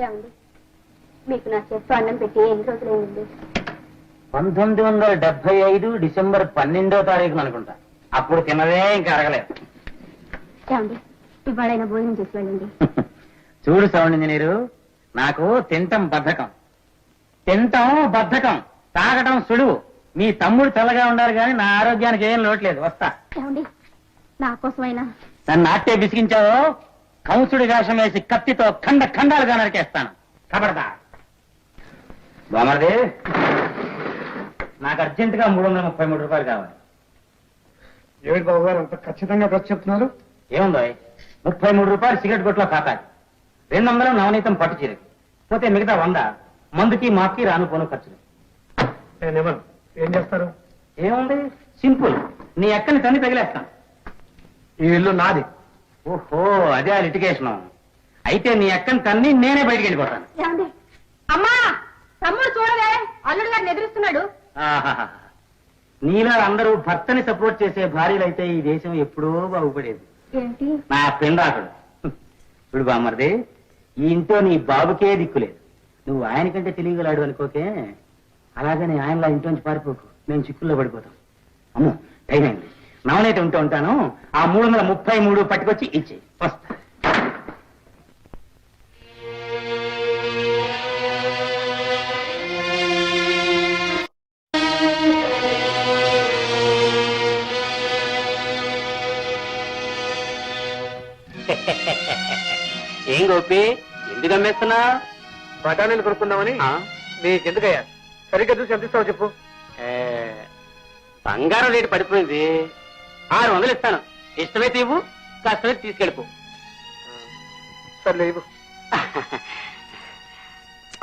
ఏమండి మీకు నా చేస్తూ అన్నం పెట్టి ఎన్ని రోజులైంది? 1975 డిసెంబర్ 12వ తారీఖున అనుకుంటా. అప్పుడు తిన్నదే ఇంకా అరగలేదు. ఏమండి ఇవాళైనా భోజనం చేసి వెళ్ళండి. చూడు సౌండ్ ఇంజనీరు, నాకు తింటం బద్ధకం, తాగటం సులువు. మీ తమ్ముడు చల్లగా ఉండాలి కానీ నా ఆరోగ్యానికి ఏం లోట్లేదు. వస్తా. ఏమండి నా కోసమైనా నన్ను నాట్టే బిసిగించావో కంసుడి వేషం వేసి కత్తితో ఖండాలుగా నరికేస్తాను. కబడదా బామర్ది, నాకు అర్జెంటుగా 333 రూపాయలు కావాలి. ఏమిటి బాబు గారు అంత ఖచ్చితంగా ఖర్చు చెప్తున్నారు? ఏముందో 33 రూపాయలు సిగరెట్ కొట్లో ఖాతాకి, 200 నవనీతం పట్టు చీరకి, పోతే మిగతా 100 మందుకి మాకి రాను పోను ఖర్చులు. నేనేమను ఏం చేస్తారు? ఏముంది, సింపుల్. నీ ఎక్కని తన్ని తగిలేస్తాను. ఈ ఇల్లు నాది. ఓహో, అదే ఆ లిటిగేషన్. అయితే నీ ఎక్కని తన్ని నేనే బయటికి వెళ్ళిపోతాను. ఏమండి అమ్మా తమ్ముడు చూడలే అల్లుడు గారిని ఎదురుస్తున్నాడు. ఆహాహా. నీలా అందరూ భర్తని సపోర్ట్ చేసే భార్యలైతే ఈ దేశం ఎప్పుడో బాగుపడేది. ఏంటి నా పిండాకుడు. ఇప్పుడు బామ్మర్ది, ఈ ఇంట్లో నీ బాబుకే దిక్కులేదు. నువ్వు ఆయనకంటే తెలియగలాడు అనుకోకే. అలాగని ఆయనలా ఇంట్లోంచి పారిపోకు, నేను చిక్కుల్లో పడిపోతాం. అమ్మో టైం అయింది. నవనైతే ఉంటాను. ఆ 333 పట్టుకొచ్చి ఇచ్చి వస్తా. ఏం గోపి, ఎందుకు అమ్మేస్తున్నా? బఠానీలు కొనుక్కుందామని. నీకెందుకయ్యా? సరిగ్గా చూసి ఎంత ఇస్తావు చెప్పు. బంగారం రేటు పడిపోయింది, 600 ఇస్తాను. ఇష్టమైతే ఇవ్వు, కష్టమైతే తీసుకెళ్ళిపో. సర్లే ఇవ్వు.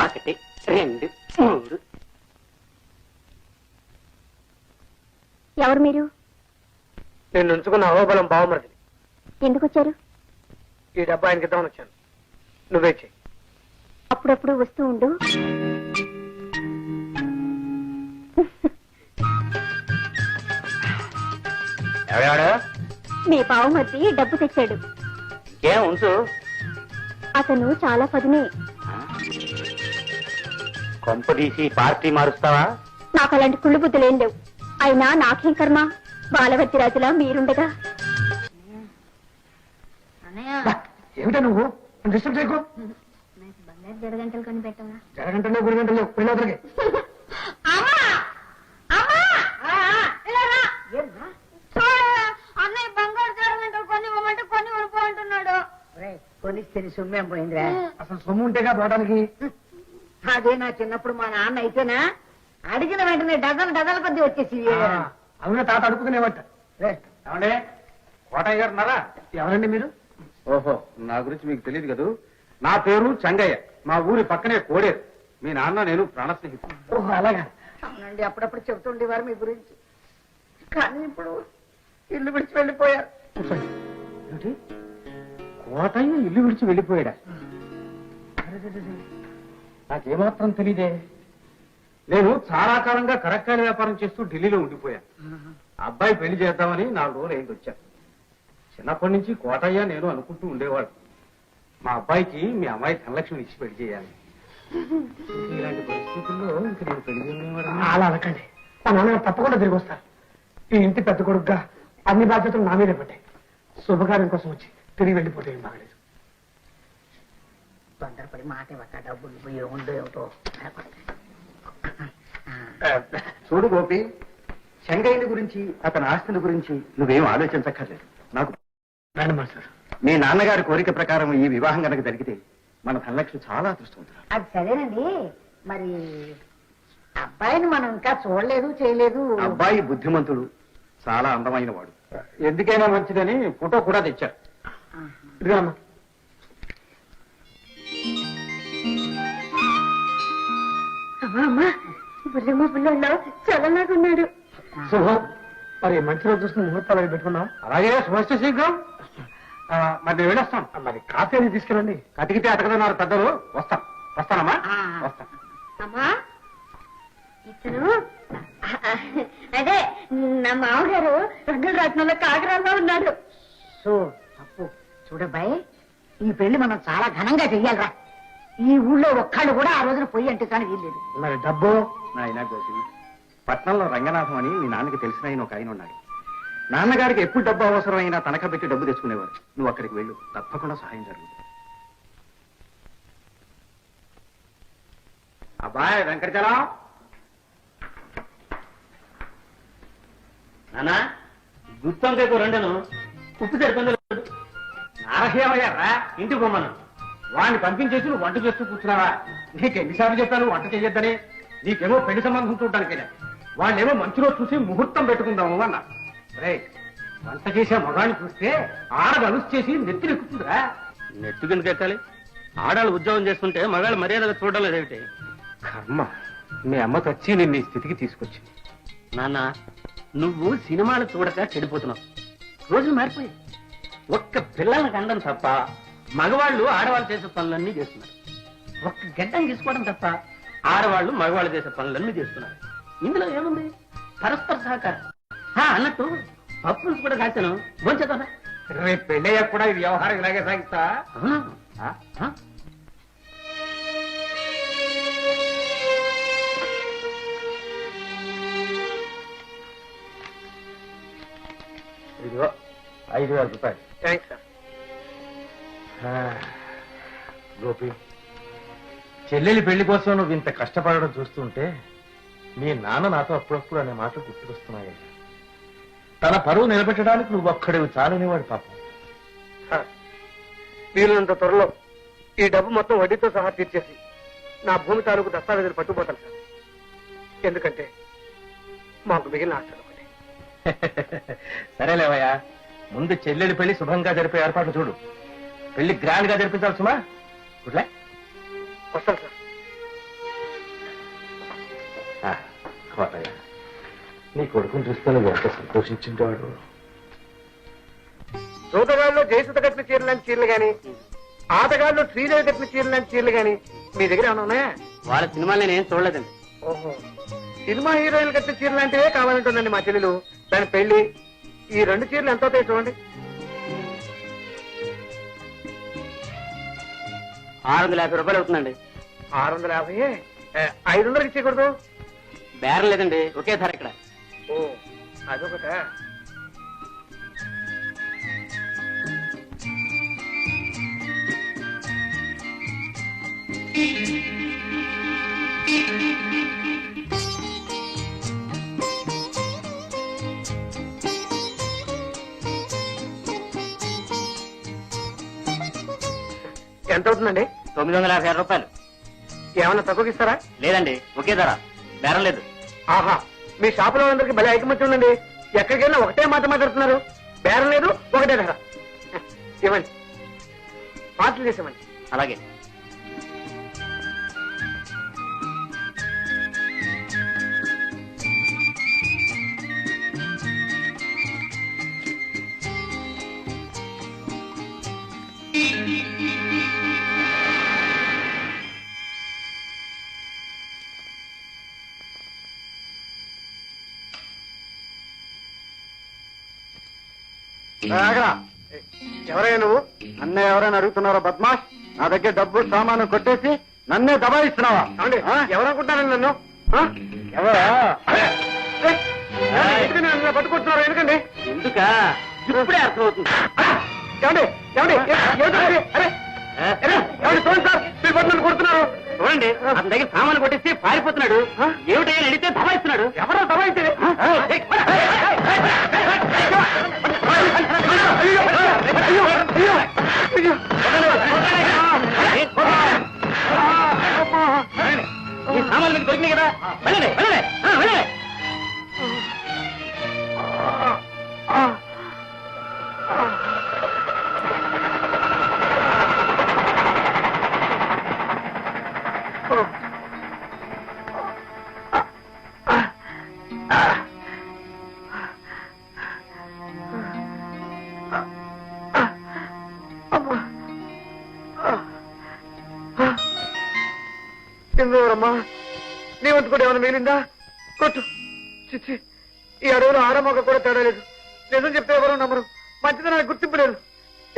1 2 3. ఎవరు మీరు? నేను ఉంచుకున్న అహోబలం బావమరిది. ఎందుకు వచ్చారు? ఈ డబ్బా ఆయనకి ఇద్దామని వచ్చాను. నువ్వే చెయ్యి. అప్పుడప్పుడు వస్తూ ఉండు. ఎవడాడు? మీ బావమర్ది డబ్బు తెచ్చాడు. ఏం ఉంచు. అతను చాలా పదినే. కొంపదీసి పార్టీ మారుస్తావా? నాకు అలాంటి కుళ్ళు బుద్ధులేం లేవు. అయినా నాకేం కర్మ, బాలవర్తి రాజులా మీరుండగా. ఏమిటా నువ్వు డిస్టర్బ్ చేయకు. జరగంటలు కొని పెట్టవా? జరగంటలో 3 గంటలు పిల్లలకి. అన్నయ్య బంగారు జరగంటలు కొని ఇవ్వమంటే కొని ఉడిపో అంటున్నాడు. కొనిస్తే సొమ్మేం పోయిందిరా? అసలు సొమ్ము ఉంటేగా పోవడానికి. అదే నా చిన్నప్పుడు మా నాన్న అయితేనా అడిగిన వెంటనే డజన్ కొద్ది వచ్చేసి. అవునా తాత అడుగుకునేవట. ఏమండే, కోటయ్య గారు ఉన్నారా? ఎవరండి మీరు? ఓహో, నా గురించి మీకు తెలియదు కదూ. నా పేరు చంగయ్య, మా ఊరి పక్కనే కోడేరు. మీ నాన్న నేను ప్రాణ స్నేహితుడు. ఓహో అలాగా. అవునండి, అప్పుడప్పుడు చెబుతుండేవారు మీ గురించి. కానీ ఇప్పుడు ఇల్లు విడిచి వెళ్ళిపోయారు. ఏమిటి, కోటయ్య ఇల్లు విడిచి వెళ్ళిపోయాడా? నాకేమాత్రం తెలీదే. నేను చాలా కాలంగా కరక్కాయల వ్యాపారం చేస్తూ ఢిల్లీలో ఉండిపోయాను. అబ్బాయి పెళ్లి చేద్దామని 4 రోజులు అయింది వచ్చాను. చిన్నప్పటి నుంచి కోటయ్య నేను అనుకుంటూ ఉండేవాడు, మా అబ్బాయికి మీ అమ్మాయి ధనలక్ష్మిని ఇచ్చి పెళ్లి చేయాలి. ఇలాంటి పరిస్థితుల్లో ఇంక నేను పెళ్లి చేయవాడు. అలా అనకండి, మా నాన్న తప్పకుండా తిరిగి వస్తారు. ఈ ఇంటి పెద్ద కొడుకుగా అన్ని బాధ్యతలు నా మీదే పడ్డాయి. శుభకార్యం కోసం వచ్చి తిరిగి వెళ్ళిపోతే ఏం బాగలేదు. తొందరపడి మాట ఇవ్వక, డబ్బులు పోయి ఉండో ఏమిటో. చూడు గోపి, చెంగయ్యని గురించి అతని ఆస్తిని గురించి నువ్వేం ఆలోచించక్కర్లేదు. నాకు సార్, మీ నాన్నగారి కోరిక ప్రకారం ఈ వివాహం కనుక జరిగితే మన ధనలక్ష్మి చాలా అదృష్టవంతురాలు. అది సరేనండి, మరి అబ్బాయిని మనం ఇంకా చూడలేదు చేయలేదు. అబ్బాయి బుద్ధిమంతుడు, చాలా అందమైన వాడు. ఎందుకైనా మంచిదని ఫోటో కూడా తెచ్చారు. ఇదిగోమ్మా. అమ్మా బుల్లమ్మ బుల్లల్లో చల్లలాగున్నాడు. శుభం. మరి మంచి రోజు చూసుకుని ముహూర్తాలు అవి పెట్టుకున్నాం. అలాగే శుభస్య శీఘ్రం. మరి నేను వెళ్ళొస్తాను. మరి కాఫీ అని తీసుకెళ్ళండి. కతికితే అతకదన్నారు పెద్దలు. వస్తానమ్మా. వస్తాను. అమ్మా ఇతను అదే నా మామగారు రంగుల రత్నంలో కాకరాల్లో ఉన్నాడు. సో తప్పు చూడబ్బాయి, ఈ పెళ్లి మనం చాలా ఘనంగా చెయ్యాలరా. ఈ ఊళ్ళో ఒక్కళ్ళు కూడా ఆ రోజున పొయ్యి అంటే కానీ వీల్లేదు. మరి డబ్బు నాయనా గోపి, పట్నంలో రంగనాథం అని మీ నాన్నకి తెలిసిన ఆయన ఒక ఆయన ఉన్నాడు. నాన్నగారికి ఎప్పుడు డబ్బు అవసరమైనా తనఖా పెట్టి డబ్బు తెచ్చుకునేవారు. నువ్వు అక్కడికి వెళ్ళు, తప్పకుండా సహాయం జరుగుతుంది. అబ్బాయి వెంకటచలం, నానా గుత్తంకైకు రెండను ఉప్పు సరిపోయింది. నారసేమయ్యారా? ఇంటికి పోమను. వాడిని పంపించేసి నువ్వు వంట చేస్తూ కూర్చున్నావా? నీకు ఎన్నిసార్లు చెప్పాను వంట చెయ్యొద్దని? నీకేమో పెళ్లి సంబంధం చూడడానికి వాళ్ళేమో మంచి రోజు చూసి ముహూర్తం పెట్టుకుందాము అన్నా. రే, వంట చేసే మగాన్ని చూస్తే ఆడది అలుసు చేసి నెత్తిని ఎక్కుతుందిరా. నెట్టు కిందకి ఎక్కాలి. ఆడాళ్ళు ఉద్యోగం చేస్తుంటే మగాళ్ళు మర్యాదగా చూడడం లేదేమిటి? కర్మ, మీ అమ్మ తెచ్చి నిన్ను ఈ స్థితికి తీసుకొచ్చింది. నాన్న, నువ్వు సినిమాలు చూడక చెడిపోతున్నావు. రోజులు మారిపోయి ఒక్క పిల్లల్ని కండం తప్ప మగవాళ్ళు ఆడవాళ్ళు చేసే పనులన్నీ చేస్తున్నారు. ఒక్క గడ్డం తీసుకోవడం తప్ప ఆడవాళ్ళు మగవాళ్ళు చేసే పనులన్నీ చేస్తున్నారు. ఇందులో ఏముంది? పరస్పర సహకారం. అన్నట్టు పప్పులు కూడా కాచాను. భోంచేద్దాం. రేపు పెళ్ళయ్యాక కూడా ఈ వ్యవహారం ఇలాగే సాగిస్తా? అవునా? ఇదిగో 5,000 రూపాయలు. Thanks sir. గోపి, చెల్లెలి పెళ్లి కోసం నువ్వు ఇంత కష్టపడడం చూస్తుంటే మీ నాన్న నాతో అప్పుడప్పుడు అనే మాటలు గుర్తుకొస్తున్నాయి. తన పరువు నిలబెట్టడానికి నువ్వు ఒక్కడివి చాలనేవాడు పాపం. సార్, వీలున్నంత త్వరలో ఈ డబ్బు మొత్తం వడ్డీతో సహా తీర్చేసి నా భూమి తాలూకు దస్తావేజులు పట్టుకుపోతాను సార్. ఎందుకంటే మాకు మిగిలిన ఆస్తులు ఒకటి. సరేలేవయ్యా, ముందు చెల్లెలి పెళ్లి శుభంగా జరిపే ఏర్పాట్లు చూడు. పెళ్లి గ్రాండ్ గా జరిపించాలి సుమా. గుడ్లే వస్తాను సార్. కోటయ్య, నీ కొడుకుని చూస్తే నువ్వు ఎంత సంతోషించింటాడు. జోతగాళ్ళు జయసుత కట్టిన చీరలు లాంటి చీరలు గాని, ఆటగాళ్ళు శ్రీదేవి కట్టిన చీరలు లాంటి చీరలు గాని మీ దగ్గర ఏమైనా ఉన్నాయా? వాళ్ళ సినిమాలు నేనేం చూడలేదండి. ఓహో, సినిమా హీరోయిన్లు కట్టిన చీరలు లాంటివే కావాలంటుందండి మా చెల్లెలు. దాని పెళ్లి. ఈ 2 చీరలు ఎంత అవుతాయి చూడండి. 650 రూపాయలు అవుతుందండి. 650? 500కి ఇచ్చేయకూడదు? బేరం లేదండి, ఒకే ధర ఇక్కడ. ఓ, అదొకట. ఎంత అవుతుందండి? 950 రూపాయలు. ఏమన్నా తక్కువకి ఇస్తారా? లేదండి, ఒకే ధర, బేరం లేదు. ఆహా, మీ షాపులో అందరికి భలే ఐకమత్యం ఉందండి. ఎక్కడికైనా ఒకటే మాట మాట్లాడుతున్నారు. బేరం లేదు, ఒకటే ధర. ఇవ్వండి, పార్సల్ చేసామండి. అలాగే. ఎవరయ్యా నువ్వు? నన్నే ఎవరైనా అడుగుతున్నారో బద్మాష్? నా దగ్గర డబ్బు సామాను కొట్టేసి నన్నే దబాయిస్తున్నావా? ఎవరనుకుంటారండి నన్ను? ఎవరా? నన్ను పట్టుకుంటున్నారు ఎందుకండి? ఎందుక ఇప్పుడే అర్థమవుతుంది. ఏమండి ఏమండి ఏమిటండి? అరే ఏమండి చూడండి సార్, మీరు పట్టుకుని కొడుతున్నారు. చూడండి, అతని దగ్గర సామాన్లు కొట్టేసి పారిపోతున్నాడు. ఏమిటైనా అడిగితే దబాయిస్తున్నాడు. ఎవరో దబాయితే? ఈ సామాన్లు మీకు దొరికినాయి కదా, వెళ్ళండి వెళ్ళండి వెళ్ళండి. ఎందువరమ్మా, నీ వంతు కూడా ఏమైనా మిగిలిందా? కొట్టు. చిచ్చి, ఈ అడవులో ఆడమొక్క కూడా తేడా లేదు. నిజం చెప్తే ఎవరో నమ్మరు. మంచిది నాకు గుర్తింపు లేదు.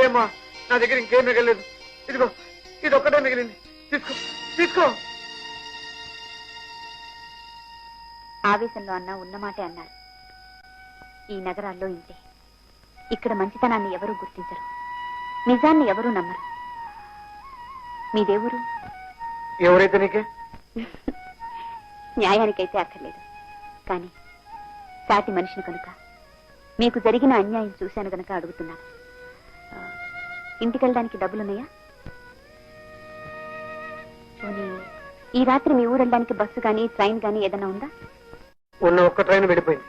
ఏమ్మా, నా దగ్గర ఇంకేం మిగలేదు. ఇదిగో ఇది ఒక్కటే మిగిలింది. తీసుకో తీసుకో. ఆవేశంలో అన్నా ఉన్నమాటే అన్నారు. ఈ నగరాల్లో ఇంతే. ఇక్కడ మంచితనాన్ని ఎవరూ గుర్తించరు, నిజాన్ని ఎవరూ నమ్మరు. మీ దేవురు ఎవరైతే నీకే? న్యాయానికైతే అక్కర్లేదు, కానీ సాటి మనిషిని కనుక, మీకు జరిగిన అన్యాయం చూశాను గనుక అడుగుతున్నాను. ఇంటికెళ్ళడానికి డబ్బులున్నాయా? పోనీ ఈ రాత్రి మీ ఊరు వెళ్ళడానికి బస్సు గానీ ట్రైన్ గానీ ఏదైనా ఉందా? ఉన్న ఒక్క ట్రైన్ వెళ్ళిపోయింది.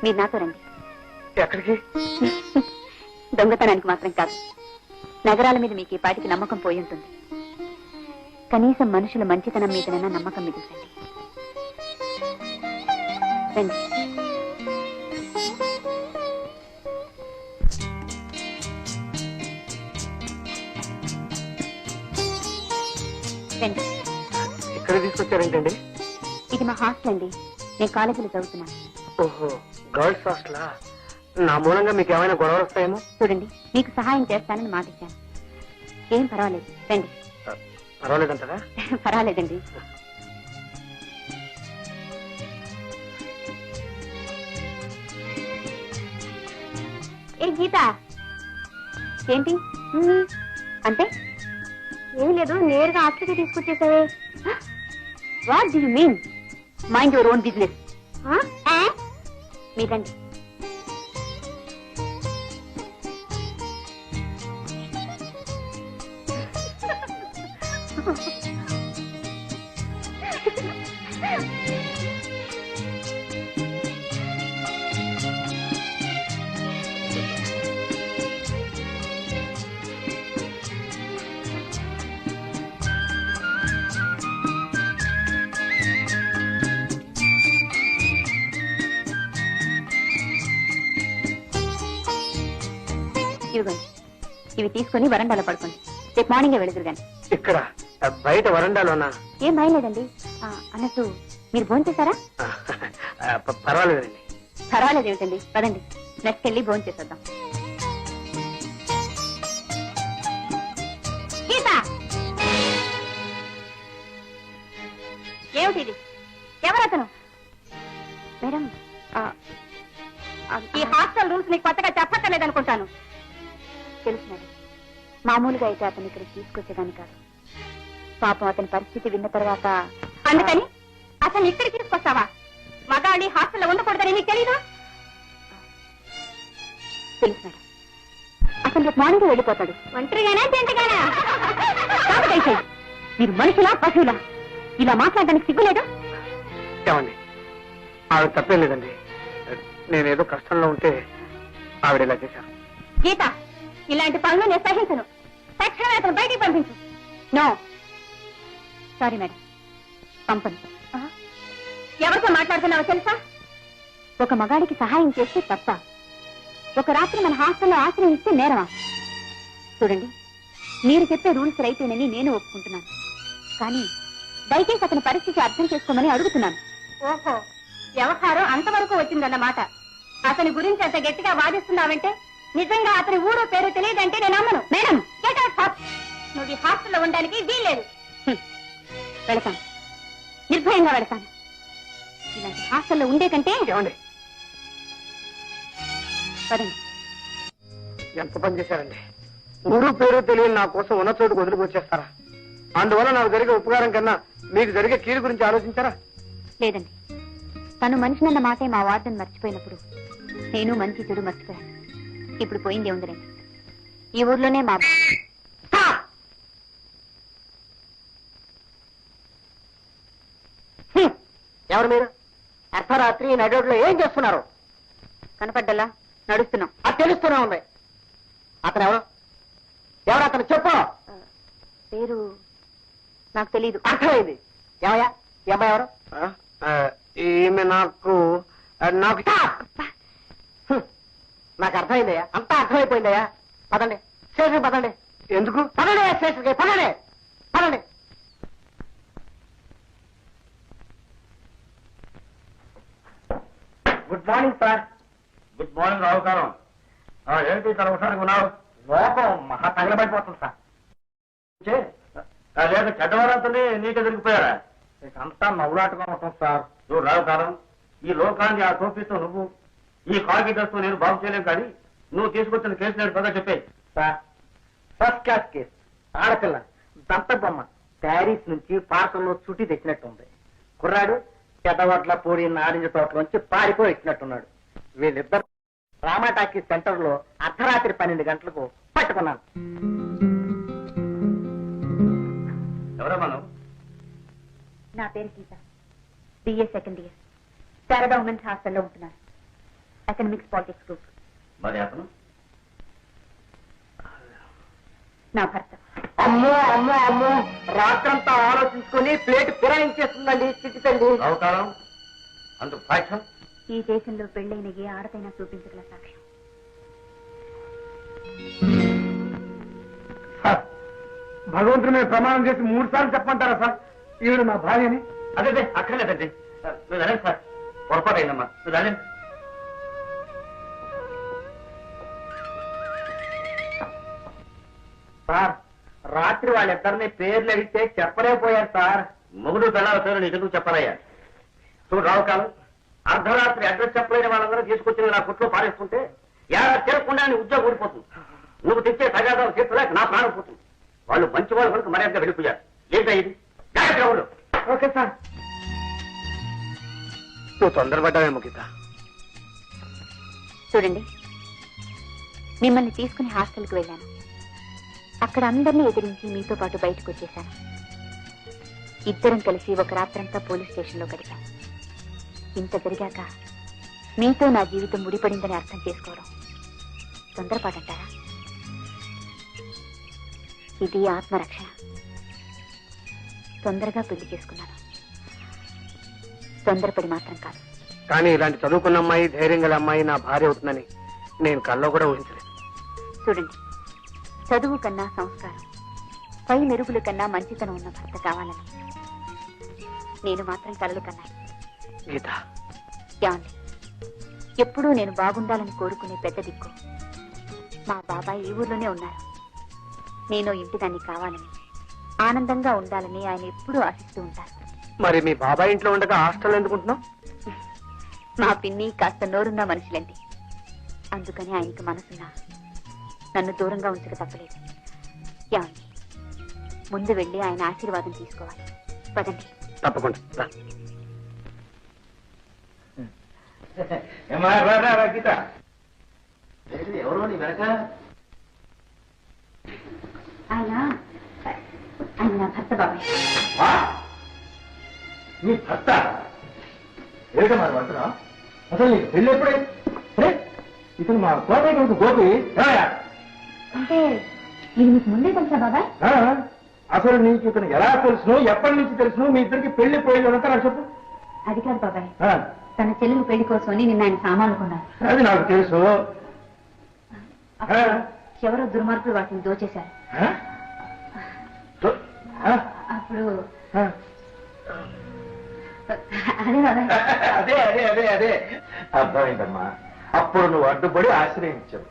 మీరు నాతో రండి. ఎక్కడికి? దొంగతనానికి మాత్రం కాదు. నగరాల మీద మీకు ఈ పాటికి నమ్మకం పోయి ఉంటుంది. కనీసం మనుషుల మంచితనం మీదనైనా నమ్మకం మిగిల్చండి. రండి. రండి. ఇక్కడ తీసుకొచ్చారేంటండి? ఇది మా హాస్టల్ అండి. నేను కాలేజీలో చదువుతున్నాను. ఓహో, గర్ల్స్ హాస్టలా? నా మూలంగా మీకు ఏమైనా గొడవలు వస్తాయేమో. చూడండి, మీకు సహాయం చేస్తానని మాటిచ్చాను. ఏం పర్వాలేదు, రండి. పర్వాలేదంటారా? పర్వాలేదండి. ఏ గీత, ఏంటి అంటే? ఏం లేదు, నేరుగా హాస్టల్కి తీసుకొచ్చేసావే. What do you mean? Mind your own business. మీరండి. ఇవ్వండి, ఇవి తీసుకుని వరండాలో పడుకోండి. రేపు మార్నింగే వెళుదురు గాని. ఇక్కడ బయట వరండాలోనా? ఏం భయం లేదండి. అన్నట్టు మీరు భోంచేశారా? పర్వాలేదండి. పర్వాలేదు ఏమిటండి, పదండి నెక్స్ట్ వెళ్ళి భోంచేసేద్దాం. గీత, ఏమిటి ఇది? ఎవరతను? మేడం, ఈ హాస్టల్ రూల్స్ నీకు కొత్తగా చెప్పక్కర్లేదనుకుంటాను. తెలుసు మేడం, మామూలుగా అయితే అతను ఇక్కడ తీసుకొచ్చేదాన్ని కాదు. పాపం అతని పరిస్థితి విన్న తర్వాత. అందుకని అతను ఇక్కడ తీసుకొస్తావా? మగాడి హాస్టల్లో ఉండకూడదని నీకు తెలీదా? తెలుసు మేడం, అతను రేపు మార్నింగ్ వెళ్ళిపోతాడు. ఒంటరిగానా జంటగానా? మీరు మనుషులా పశువులా? ఇలా మాట్లాడడానికి సిగ్గులేదా? ఏమండి, ఆవిడ తప్పేం లేదండి. నేనేదో కష్టంలో ఉంటే ఆవిడ ఇలా చేశాను. గీత, ఇలాంటి పనులు నేను సహించను. తక్షణమే అతను బయటికి పంపించు. నో, సారీ మేడం, పంపను. ఎవరితో మాట్లాడుతున్నావో తెలుసా? ఒక మగాడికి సహాయం చేస్తే తప్ప, ఒక రాత్రి మన హాస్టల్లో ఆశ్రయం ఇస్తే నేరమా? చూడండి, మీరు చెప్పే రూల్స్ రైతేనని నేను ఒప్పుకుంటున్నాను, కానీ దయచేసి అతని పరిస్థితి అర్థం చేసుకోమని అడుగుతున్నాను. ఓహో, వ్యవహారం అంతవరకు వచ్చిందన్నమాట. అతని గురించి అంత గట్టిగా వాదిస్తున్నావంటే నిజంగా అతని ఊరు పేరు తెలియదంటే నేను నమ్మను. Madam, get out fast. నువ్వు ఈ హాస్టల్లో ఉండడానికి వీల్లేదు. వెళతాను, నిర్భయంగా వెళతాను. ఇలాంటి హాస్టల్లో ఉండే కంటే. ఏమండి, పదండి. ఎంత పని చేశారండి? ఊరు పేరు తెలియని నా కోసం ఉన్న చోటుకు వదిలికి వచ్చేస్తారా? అందువల్ల నాకు జరిగే ఉపకారం కన్నా మీకు జరిగే కీడు గురించి ఆలోచించారా? లేదండి, తను మనిషినన్న మాటే మా వార్డెన్ మర్చిపోయినప్పుడు నేను మంచి చెడు మర్చిపోయాను. ఇప్పుడు పోయిందే ఉందిలేండి. ఈ ఊర్లోనే మా ఎవరు మీరు? అర్ధరాత్రి నడోడ్లో ఏం చేస్తున్నారు? కనపడ్డలా నడుస్తున్నాం. అది తెలుస్తూనే ఉంది. అతను ఎవరు? ఎవరు అతను? చెప్పు. పేరు నాకు తెలీదు. అర్థమైంది. ఏమయ్యా, ఈ అమ్మాయి ఎవరు? ఈమె నాకు నాకు అర్థమైందయ్యా, అంతా అర్థమైపోయిందయ్యా. పదండి స్టేషన్, పదండి. ఎందుకు? పదండి స్టేషన్కి, పదండి పదండి. Good morning sir. Good morning రావుకారం. ఏంటి ఇక్కడ ఒకసారి ఉన్నావు? లోపం మహా తగలబడిపోతుంది సార్. లేదా చెడ్డవారంతనే నీకే దొరికిపోయారా? అంతా నవ్వులాటగా ఉంటాం సార్. నువ్వు రావు కాలం ఈ లోకాన్ని ఆ టోపీతో నువ్వు ఈ కాగిటర్తో నేను బాగు చేయలేం, కానీ నువ్వు తీసుకొచ్చిన కేసు నేను బాగా చెప్పే సార్. First class case. ఆడపిల్ల దంత బొమ్మ ప్యారిస్ నుంచి పార్సల్లో చుట్టి తెచ్చినట్టుంది. కుర్రాడు చెడ్డవట్ల పూడి నారింజ తోటలోంచి పారిపోయి ఇచ్చినట్టున్నాడు. వీళ్ళిద్దరు రామాటాకీ సెంటర్ లో అర్ధరాత్రి 12 గంటలకు పట్టుకున్నాను. ఎవరమ్మా నువ్వు? నా పేరు Geeta, BA second year, Sharada women's హాస్టల్లో ఉంటున్నాను. Economics politics group. మరి అతను? నా భర్త. అమ్మో అమ్మో అమ్మో, రాత్రంతా ఆలోచించుకొని ప్లేట్ ఫిరాయించేస్తుందండి చిట్టి తల్లి. రావు కాలం అందుకు సాక్ష్యం? ఈ దేశంలో పెళ్లైన ఏ ఆడతైనా చూపించగల సాక్ష్యం. భగవంతుని మీద ప్రమాణం చేసి 3 సార్లు చెప్పమంటారా సార్ ఈవిడ నా భార్యని? అదే అక్కర్లేదండి. మీరు వెళ్ళండి సార్, పొరపాటు అయిందమ్మా. మీరు వెళ్ళండి. సార్, రాత్రి వాళ్ళిద్దరిని పేర్లు అడిగితే చెప్పలేకపోయారు సార్. మొగుడు పిల్లల పేరు నీకెందుకు చెప్పాలయ్యా? చూడు రావు కాలం, అర్ధరాత్రి అడ్రస్ చెప్పలేని వాళ్ళందరూ తీసుకొచ్చి నా కుట్లో పారేస్తుంటే ఎలా తిరగకుండా నీ ఉద్యోగం ఊడిపోతుంది. నువ్వు తెచ్చే తగాదాలు తీర్చలేక నా ప్రాణం పోతుంది. వాళ్ళు మంచి వాళ్ళు కనుక మర్యాదగా వెళ్ళిపోయారు. ఏంటా ఇది? జాగ్రత్త. Okay sir. నువ్వు తొందరపడ్డావేమో గీత. చూడండి, మిమ్మల్ని తీసుకుని హాస్టల్కి వెళ్ళాను. అక్కడ అందరినీ ఎదిరించి మీతో పాటు బయటకు వచ్చేశాను. ఇద్దరం కలిసి ఒక రాత్రంతా పోలీస్ స్టేషన్లో గడిపాం. ఇంత జరిగాక మీతో నా జీవితం ముడిపడిందని అర్థం చేసుకోవడం తొందరపాటంటారా? ఇది ఆత్మరక్షణ. తొందరగా పెళ్లి చేసుకున్నాను, తొందరపడి మాత్రం కాదు. కానీ ఇలాంటి చదువుకున్న అమ్మాయి, ధైర్యం గల అమ్మాయి నా భార్య అవుతుందని నేను కల్లో కూడా ఊహించలేదు. చూడండి, చదువు కన్నా సంస్కారం, పై మెరుగుల కన్నా మంచితనం ఉన్న భర్త కావాలని నేను మాత్రం కలలు కన్నాను. గీత, ఏమండి, ఎప్పుడూ నేను బాగుండాలని కోరుకునే పెద్ద దిక్కు మా బాబాయ్ ఈ ఊర్లోనే ఉన్నారు. నేను ఇంటి దాన్ని కావాలని, ఆనందంగా ఉండాలని ఆయన ఎప్పుడూ ఆశిస్తూ ఉంటారు. మరి మీ బాబాయ్ ఇంట్లో ఉండగా హాస్టల్ ఎందుకుంటున్నావు? మా పిన్ని కాస్త నోరున్న మనుషులండి. అందుకని ఆయనకి మనసున్నా నన్ను దూరంగా ఉంచక తప్పలేదు. ఏమండి, ముందు వెళ్ళి ఆయన ఆశీర్వాదం తీసుకోవాలి. పదండి. తప్పకుండా. గీత, ఎవరో నీ వెనక? ఆయన నా భర్త బాబాయ్. నీ భర్త? ఏమిటో మరి అంటున్నా? అసలు నీకు పెళ్ళి ఎప్పుడైతే? ఇతను మా కోటయ్య గోపి. అంటే ఇది మీకు ముందే తెలుసా బాబాయ్? అసలు నీకు ఇతను ఎలా తెలుసును, ఎప్పటి నుంచి తెలుసును, మీ ఇద్దరికి పెళ్లి పోయేదంతా నాకు చెప్పు. అది కాదు బాబాయ్, తన చెల్లెలు పెళ్లి కోసమని నిన్న ఆయన సామాన్లు కొన్నారు. అది నాకు తెలుసు. ఎవరో దుర్మార్గులు వాటిని దోచేశారు. అప్పుడు అదే బాబాయ్. అదే అదే అదే అదే అర్థమైందమ్మా. అప్పుడు నువ్వు అడ్డుపడి ఆశ్రయించావు.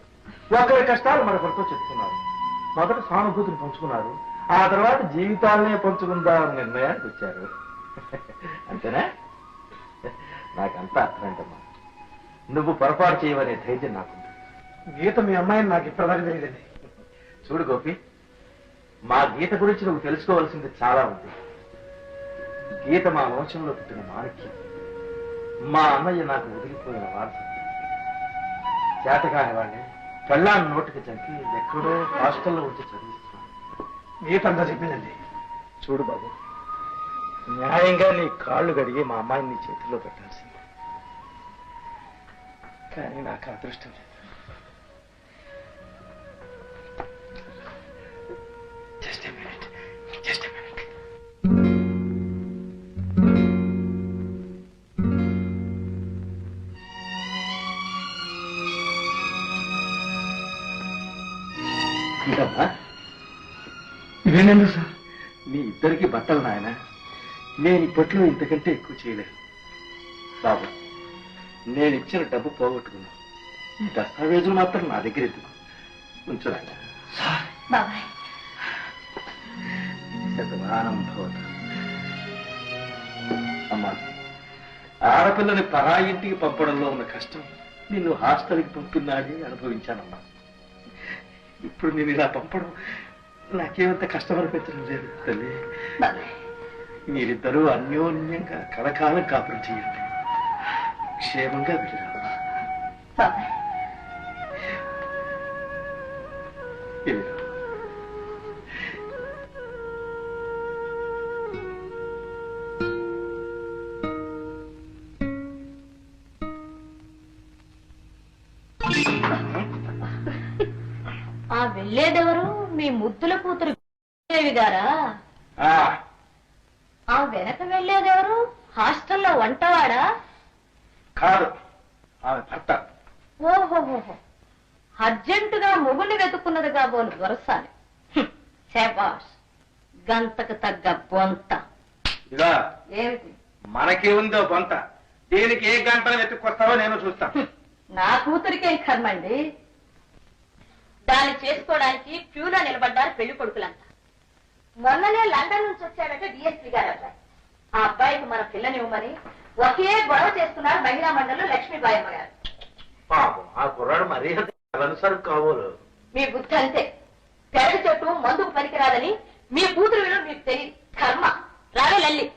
ఒకరి కష్టాలు మరొకరితో చెప్తున్నారు. మొదట సానుభూతిని పంచుకున్నారు, ఆ తర్వాత జీవితాలనే పంచుకుందామని నిర్ణయానికి వచ్చారు. అంతేనా? నాకంతా అర్థమైందమ్మా. నువ్వు పొరపాటు చేయవనే ధైర్యం నాకుంది. గీత మీ అమ్మాయిని నాకు ఇప్పటిదాకా తెలియదండి. చూడు గోపి, మా గీత గురించి నువ్వు తెలుసుకోవాల్సింది చాలా ఉంది. గీత మా వంశంలో పుట్టిన మాణిక్యం. మా అన్నయ్య నాకు వదిలిపోయిన వారసు. చేతకాని వాడిని పెళ్ళాన్ని నోటికి చంపి ఎక్కడో హాస్టల్లో ఉంచి చదివిస్తున్నాను. గీత అంతా చెప్పిందండి. చూడు బాబు, న్యాయంగా నీ కాళ్ళు గడిగి మా అమ్మాయిని నీ చేతిలో పెట్టాల్సింది. కానీ నాకు అదృష్టం లేదు. Just a minute. Just a minute. ఇదేనండి సార్? మీ ఇద్దరికి బట్టలు నాయన. నేను ఇప్పట్లో ఇంతకంటే ఎక్కువ చేయలేను. బాబు, నేను ఇచ్చిన డబ్బు పోగొట్టుకున్నా. ఈ దస్తావేజులు మాత్రం నా దగ్గర ఎందుకు ఉంచు నాయన. బాబాయ్, శతమానం భవతు. అమ్మా, ఆడపిల్లని పరా ఇంటికి పంపడంలో ఉన్న కష్టం నిన్ను హాస్టల్కి పంపుతున్నాడే అనుభవించానమ్మా. ఇప్పుడు నేను ఇలా పంపడం నాకేమంత కష్టం అనిపించడం లేదు తల్లి. మీరిద్దరూ అన్యోన్యంగా కలకాలం కాపురం చేయండి. క్షేమంగా వెళ్ళిరామ్మా. ఆ వెళ్ళేదెవరు? మీ ముద్దుల కూతురు దేవి గారా? ఆ వెనక వెళ్ళేదెవరు? హాస్టల్లో వంటవాడా? కాదు, ఆమె భర్త. ఓహోహోహో, అర్జెంటుగా మొగుని వెతుక్కున్నది కాబోలు దొరసాలి. శభాష్, గంతకు తగ్గ బొంత. ఇదా ఏమిటి? మనకి ఉందో బొంత. దేనికి ఏ గంటలు వెతుక్కొస్తావో నేను చూస్తాను. నా కూతురికేం కర్మండి. దాన్ని చేసుకోవడానికి క్యూలో నిలబడ్డారు పెళ్లి కొడుకులంతా. మొన్ననే లండన్ నుంచి వచ్చాడంటే డిఎస్పీ గారు అబ్బాయి. ఆ అబ్బాయికి మన పిల్లనివ్వమని ఒకే గొడవ చేస్తున్నారు మహిళా మండలిలో లక్ష్మీబాయమ్మ గారు. పాపం ఆ కుర్రాడు మరీ అనుసరం కావాలి. మీ బుద్ధి అంతే. పెరటి చెట్టు మందుకు పనికిరాదని మీ కూతురు విలువ మీకు తెలియదు. కర్మ. రావే లల్లి.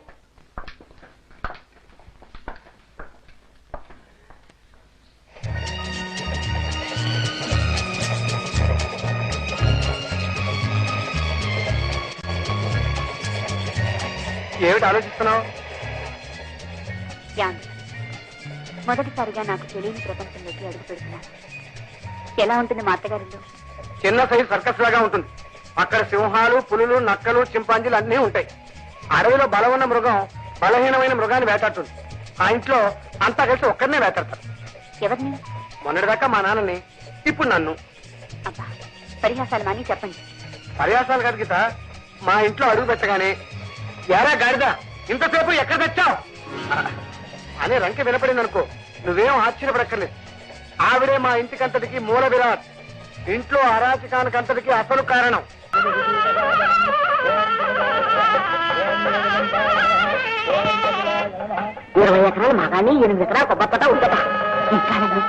ఏమిటి ఆలోచిస్తున్నావు? మొదటిసారిగా నాకు తెలియని ప్రపంచంలోకి అడుగు పెడుతున్నాను. ఎలా ఉంటుంది మా అత్తగారిలో? చిన్న సైజు సర్కస్ లాగా ఉంటుంది. అక్కడ సింహాలు, పులులు, నక్కలు, చింపాంజీలు అన్నీ ఉంటాయి. అడవిలో బలం ఉన్న మృగం బలహీనమైన మృగాన్ని వేటాడుతుంది. ఆ ఇంట్లో అంతా కలిసి ఒక్కరినే వేటాడతారు. ఎవరిని? మొన్నటిదాకా మా నాన్నని, ఇప్పుడు నన్ను. అబ్బా, పరిహాసాలు మాని చెప్పండి. పర్యాసాలు కాదు గీత. మా ఇంట్లో అడుగు పెట్టగానే ఎరా గాడిద ఇంతసేపు ఎక్కడ తెచ్చావు అనే రంకె వినపడింది అనుకో, నువ్వేం ఆశ్చర్యపడక్కర్లేదు. ఆవిడే మా ఇంటికంతటికి మూల విరాట్. ఇంట్లో అరాచకానికంతటికి అసలు కారణం. 20 ఎకరాల మగాన్ని 8 ఎకరాల కొబ్బరితోట ఉందట. ఈ కాలంలో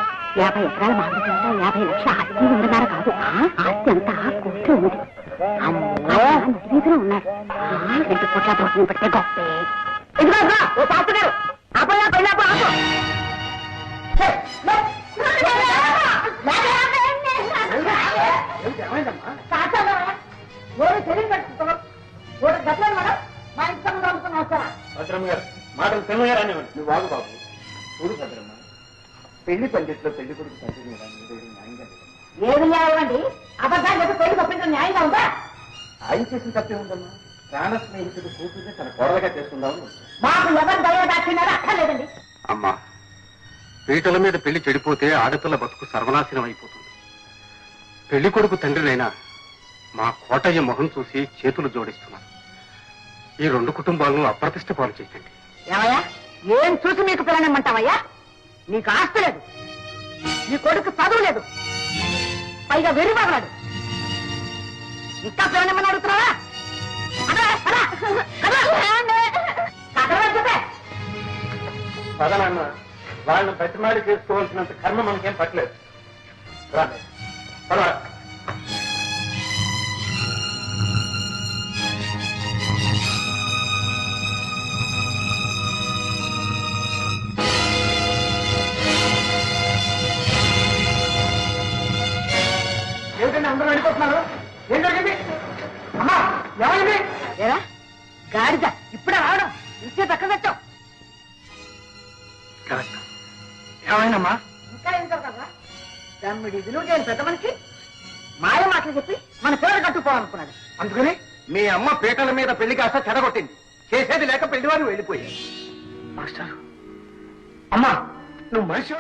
50 ఎకరాల మామిడి తోట 50 లక్షల ఆస్తి ఉండగానే కాదు. ఆస్తి అంతా కోట్లు ఉంది. వీధిలో ఉన్నాడు. 2 కోట్ల దోషం పెడితే గొప్పే. ఓ శాస్త్రి గారు, ఆపోయా పెళ్ళాపో ఆపో. మా ఇంటి సంబంధం వస్తారా? భద్రమ్మ గారు మాటలు తిన్నగానే నువ్వు బాగు బాబు. చూడు భద్రమ్మ, పెళ్లి పండిట్లో పెళ్లి కొడుకు తండ్రి మీద న్యాయంగా ఏది న్యాయం అండి? అబద్ధాలు చెప్పి పెళ్లి తప్పించడం న్యాయంగా ఉందా? ఆయన చేసిన తప్పే ఉందమ్మా. ప్రాణ స్నేహితుడు కూతుర్ని తన కోడలుగా చేసుకుందామని వచ్చాను. మాకు ఎవరు దయ దాచినారో అక్కర్లేదండి. అమ్మా, పీటల మీద పెళ్లి చెడిపోతే ఆడపిల్ల బతుకు సర్వనాశనం అయిపోతుంది. పెళ్లి కొడుకు తండ్రినైనా మా కోటయ్య మొహం చూసి చేతులు జోడిస్తున్నాను. ఈ 2 కుటుంబాలను అప్రతిష్ట పాలు చేయండి. ఏమయ్యా, ఏం చూసి మీకు పిల్లనిమ్మంటావయ్యా? నీకు ఆస్తి లేదు, నీ కొడుకు చదువు లేదు, పైగా వెరిబాగలాడు. ఇంకా పిల్లనిమ్మని అడుగుతున్నావా? పదనన్న, వాళ్ళని బతిమాడి చేసుకోవాల్సినంత కర్మ మనకేం పట్టలేదు. రాలే పర్వాలేదు. ఏమిటండి అందరూ వెళ్ళిపోతున్నారు? ఏం జరిగింది? అమ్మా, ఏమైంది? ఏరా గాడిద, ఇప్పుడే రావడం ఇంకే పక్కన వచ్చావు. కరెక్ట్. ఏమైందమ్మా? ఇంకా ఏం కదా తమ్ముడి విలువ చేయని పెద్ద మనిషి మాయ మాటలు చెప్పి మన పేరు కట్టుకోవాలనుకున్నాడు. అందుకని మీ అమ్మ పీటల మీద పెళ్లి కాస్త చెడగొట్టింది. చేసేది లేక పెళ్లివారు వెళ్ళిపోయాయి. మాస్టర్, అమ్మా నువ్వు మనిషి